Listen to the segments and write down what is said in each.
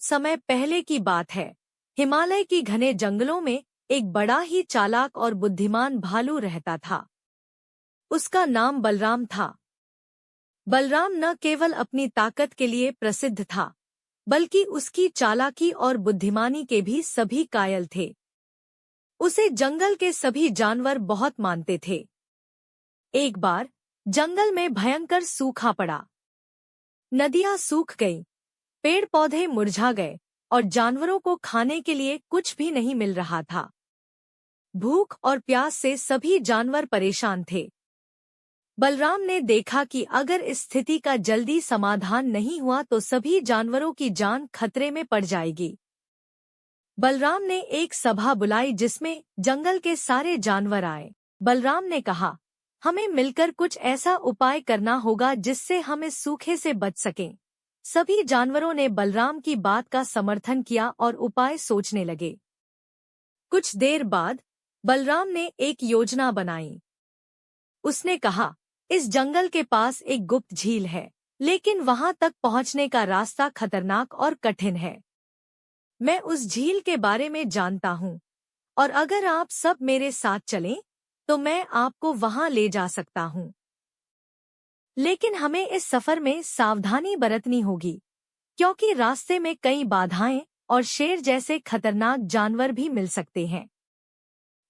समय पहले की बात है। हिमालय की घने जंगलों में एक बड़ा ही चालाक और बुद्धिमान भालू रहता था। उसका नाम बलराम था। बलराम न केवल अपनी ताकत के लिए प्रसिद्ध था, बल्कि उसकी चालाकी और बुद्धिमानी के भी सभी कायल थे। उसे जंगल के सभी जानवर बहुत मानते थे। एक बार जंगल में भयंकर सूखा पड़ा। नदियां सूख गईं, पेड़ पौधे मुरझा गए और जानवरों को खाने के लिए कुछ भी नहीं मिल रहा था। भूख और प्यास से सभी जानवर परेशान थे। बलराम ने देखा कि अगर इस स्थिति का जल्दी समाधान नहीं हुआ तो सभी जानवरों की जान खतरे में पड़ जाएगी। बलराम ने एक सभा बुलाई जिसमें जंगल के सारे जानवर आए। बलराम ने कहा, हमें मिलकर कुछ ऐसा उपाय करना होगा जिससे हम इस सूखे से बच सकें। सभी जानवरों ने बलराम की बात का समर्थन किया और उपाय सोचने लगे। कुछ देर बाद बलराम ने एक योजना बनाई। उसने कहा, इस जंगल के पास एक गुप्त झील है, लेकिन वहां तक पहुंचने का रास्ता खतरनाक और कठिन है। मैं उस झील के बारे में जानता हूं और अगर आप सब मेरे साथ चलें तो मैं आपको वहां ले जा सकता हूं। लेकिन हमें इस सफर में सावधानी बरतनी होगी, क्योंकि रास्ते में कई बाधाएं और शेर जैसे खतरनाक जानवर भी मिल सकते हैं।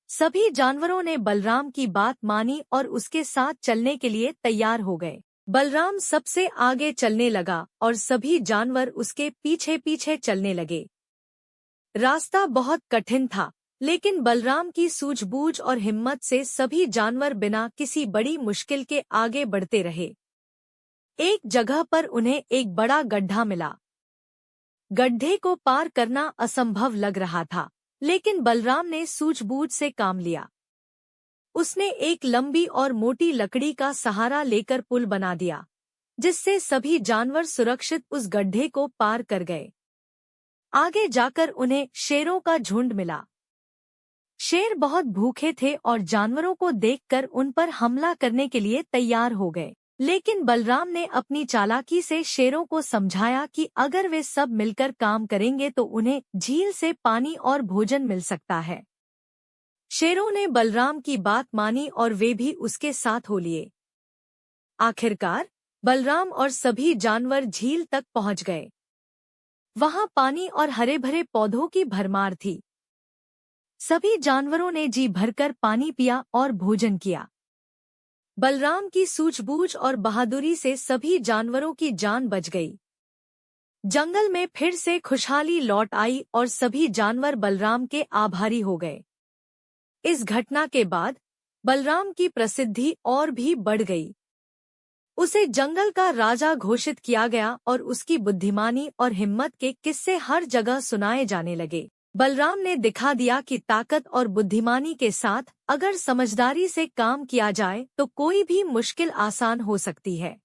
सभी जानवरों ने बलराम की बात मानी और उसके साथ चलने के लिए तैयार हो गए। बलराम सबसे आगे चलने लगा और सभी जानवर उसके पीछे पीछे चलने लगे। रास्ता बहुत कठिन था, लेकिन बलराम की सूझबूझ और हिम्मत से सभी जानवर बिना किसी बड़ी मुश्किल के आगे बढ़ते रहे। एक जगह पर उन्हें एक बड़ा गड्ढा मिला। गड्ढे को पार करना असंभव लग रहा था, लेकिन बलराम ने सूझबूझ से काम लिया। उसने एक लंबी और मोटी लकड़ी का सहारा लेकर पुल बना दिया, जिससे सभी जानवर सुरक्षित उस गड्ढे को पार कर गए। आगे जाकर उन्हें शेरों का झुंड मिला। शेर बहुत भूखे थे और जानवरों को देखकर उन पर हमला करने के लिए तैयार हो गए। लेकिन बलराम ने अपनी चालाकी से शेरों को समझाया कि अगर वे सब मिलकर काम करेंगे तो उन्हें झील से पानी और भोजन मिल सकता है। शेरों ने बलराम की बात मानी और वे भी उसके साथ हो लिए। आखिरकार बलराम और सभी जानवर झील तक पहुंच गए। वहां पानी और हरे भरे पौधों की भरमार थी। सभी जानवरों ने जी भरकर पानी पिया और भोजन किया। बलराम की सूझबूझ और बहादुरी से सभी जानवरों की जान बच गई। जंगल में फिर से खुशहाली लौट आई और सभी जानवर बलराम के आभारी हो गए। इस घटना के बाद बलराम की प्रसिद्धि और भी बढ़ गई। उसे जंगल का राजा घोषित किया गया और उसकी बुद्धिमानी और हिम्मत के किस्से हर जगह सुनाए जाने लगे। बलराम ने दिखा दिया कि ताकत और बुद्धिमानी के साथ अगर समझदारी से काम किया जाए तो कोई भी मुश्किल आसान हो सकती है।